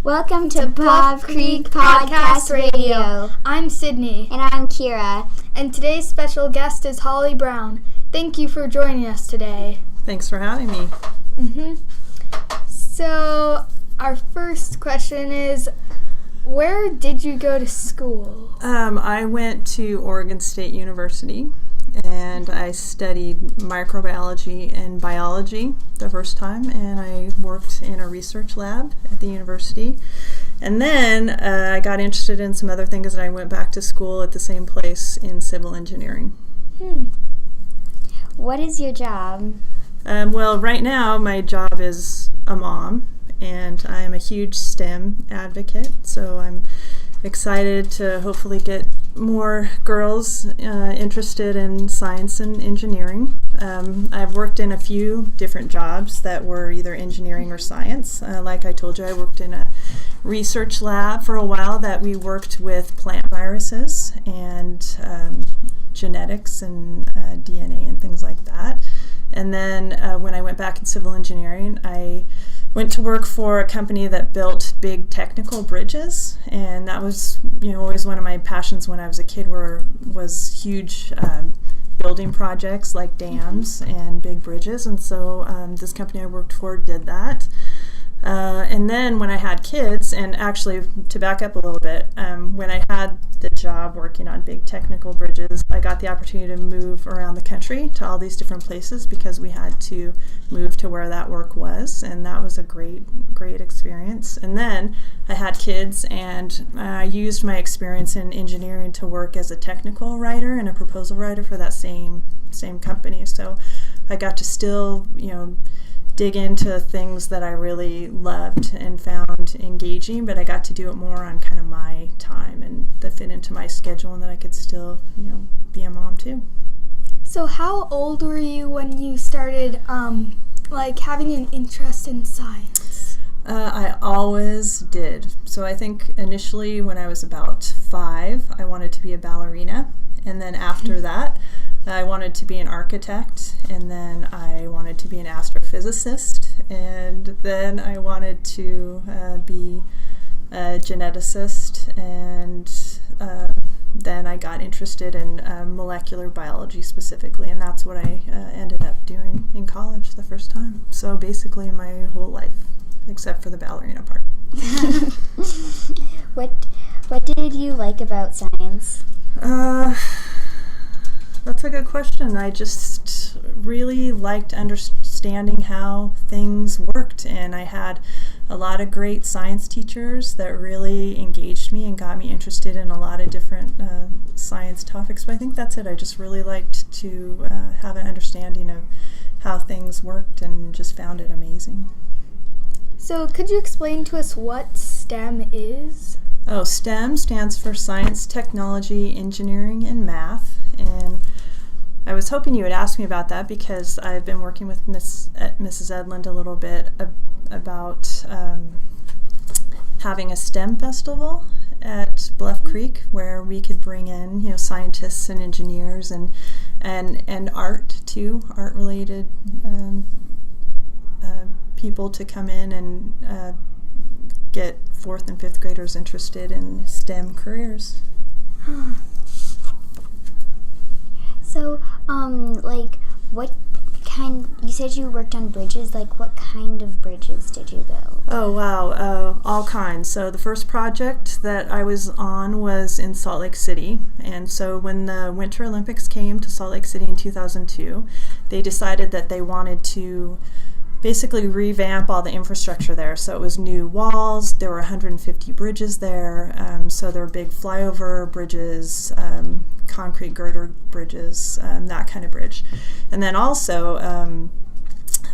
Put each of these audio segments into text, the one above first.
Welcome to Bluff Creek Podcast Radio. I'm Sydney. And I'm Kira. And today's special guest is Holly Brown. Thank you for joining us today. Thanks for having me. So, our first question is, where did you go to school? I went to Oregon State University, and I studied microbiology and biology the first time, and I worked in a research lab at the university. And then I got interested in some other things, and I went back to school at the same place in civil engineering. What is your job? Well, right now my job is a mom, and I am a huge STEM advocate, so I'm excited to hopefully get more girls interested in science and engineering. I've worked in a few different jobs that were either engineering or science. Like I told you, I worked in a research lab for a while that we worked with plant viruses and genetics and DNA and things like that. And then when I went back in civil engineering, I went to work for a company that built big technical bridges, and that was, always one of my passions when I was a kid. Was huge building projects like dams and big bridges, and so this company I worked for did that. And then when I had kids, and actually to back up a little bit, when I had the job working on big technical bridges, I got the opportunity to move around the country to all these different places because we had to move to where that work was, and that was a great experience. And then I had kids, and I used my experience in engineering to work as a technical writer and a proposal writer for that same company. So I got to still, dig into things that I really loved and found engaging, but I got to do it more on kind of my time and that fit into my schedule, and that I could still, be a mom too. So how old were you when you started having an interest in science? I always did. So I think initially when I was about 5, I wanted to be a ballerina, and then after that I wanted to be an architect, and then I wanted to be an astrophysicist, and then I wanted to be a geneticist, and then I got interested in molecular biology specifically, and that's what I ended up doing in college the first time. So basically my whole life, except for the ballerina part. What did you like about science? That's a good question. I just really liked understanding how things worked, and I had a lot of great science teachers that really engaged me and got me interested in a lot of different science topics. But I think that's it. I just really liked to have an understanding of how things worked and just found it amazing. So could you explain to us what STEM is? STEM stands for Science, Technology, Engineering, and Math. And I was hoping you would ask me about that because I've been working with Mrs. Edlund a little bit about having a STEM festival at Bluff Creek where we could bring in, scientists and engineers and art too, art-related people to come in and get 4th and 5th graders interested in STEM careers. So, what kind, you said you worked on bridges, what kind of bridges did you build? Oh, wow, all kinds. So the first project that I was on was in Salt Lake City, and so when the Winter Olympics came to Salt Lake City in 2002, they decided that they wanted to basically revamp all the infrastructure there. So it was new walls, there were 150 bridges there, so there were big flyover bridges, concrete girder bridges, that kind of bridge. And then also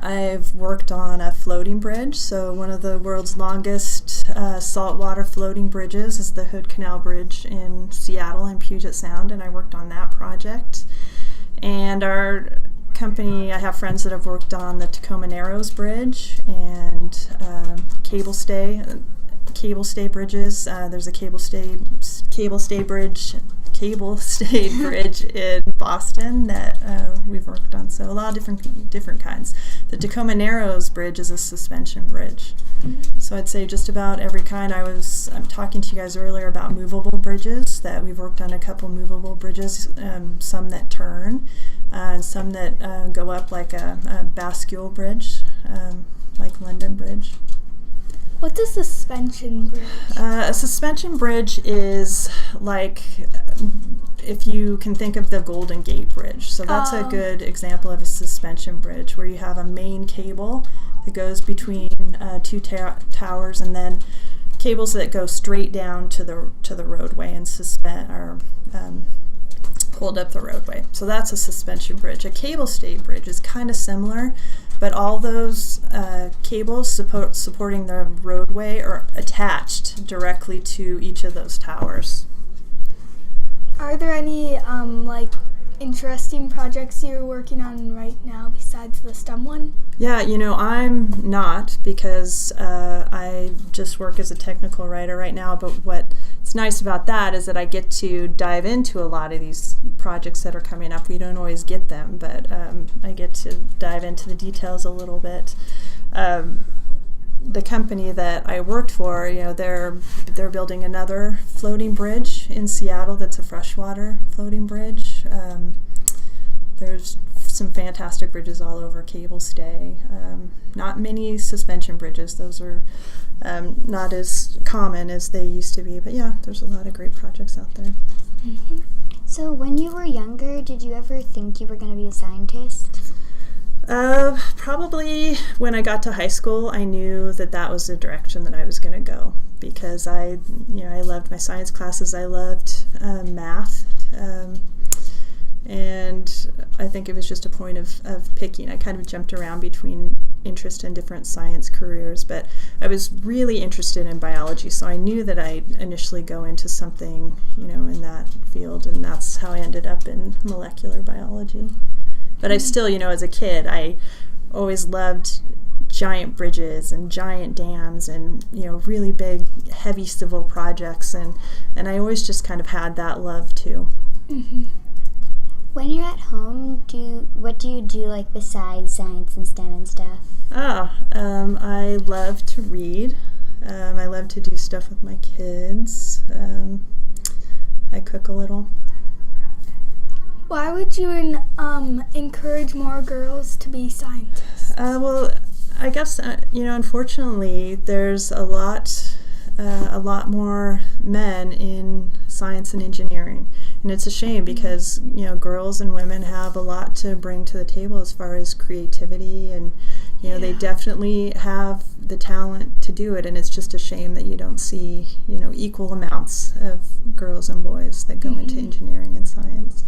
I've worked on a floating bridge. So one of the world's longest saltwater floating bridges is the Hood Canal Bridge in Seattle and Puget Sound, and I worked on that project. And our company, I have friends that have worked on the Tacoma Narrows Bridge and cable stay bridges. There's a cable stay bridge, cable stayed bridge in Boston that we've worked on. So a lot of different kinds. The Tacoma Narrows Bridge is a suspension bridge. So I'd say just about every kind. I'm talking to you guys earlier about movable bridges, that we've worked on a couple movable bridges, some that turn, and some that go up like a bascule bridge, like London Bridge. What's a suspension bridge? A suspension bridge is like, if you can think of the Golden Gate Bridge. So that's a good example of a suspension bridge, where you have a main cable that goes between two towers, and then cables that go straight down to the roadway and suspend or hold up the roadway. So that's a suspension bridge. A cable stayed bridge is kind of similar, but all those cables supporting the roadway are attached directly to each of those towers. Are there any interesting projects you're working on right now besides the STEM one? Yeah, I'm not, because I just work as a technical writer right now, but what's nice about that is that I get to dive into a lot of these projects that are coming up. We don't always get them, but I get to dive into the details a little bit. The company that I worked for, they're building another floating bridge in Seattle that's a freshwater floating bridge. There's some fantastic bridges all over cable stay. Not many suspension bridges. Those are not as common as they used to be. But yeah, there's a lot of great projects out there. Mm-hmm. So when you were younger, did you ever think you were going to be a scientist? Probably when I got to high school, I knew that was the direction that I was going to go, because I loved my science classes. I loved math. And I think it was just a point of picking. I kind of jumped around between interest in different science careers, but I was really interested in biology, so I knew that I'd initially go into something, in that field, and that's how I ended up in molecular biology. But I still, as a kid, I always loved giant bridges and giant dams and, really big, heavy civil projects, and I always just kind of had that love too. Mm-hmm. When you're at home, what do you do like besides science and STEM and stuff? I love to read. I love to do stuff with my kids. I cook a little. Why would you encourage more girls to be scientists? Well, I guess unfortunately, there's a lot more men in science and engineering, and it's a shame, because girls and women have a lot to bring to the table as far as creativity, and they definitely have the talent to do it, and it's just a shame that you don't see equal amounts of girls and boys that go into engineering and science.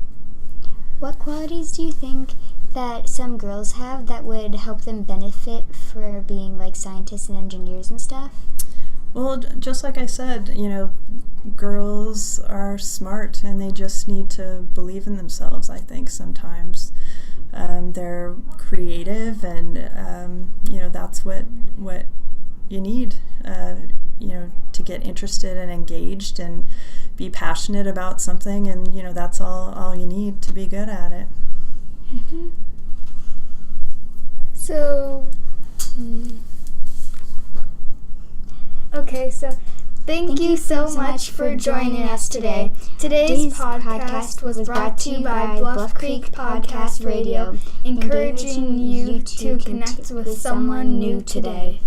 What qualities do you think that some girls have that would help them benefit for being like scientists and engineers and stuff? Well, just like I said, girls are smart, and they just need to believe in themselves, I think, sometimes. They're creative, and, that's what you need, to get interested and engaged and be passionate about something, and, that's all you need to be good at it. Mm-hmm. So, okay, so thank you so much for joining us today. Today's podcast was brought to you by Bluff Creek Podcast Radio, encouraging you to connect with someone new today.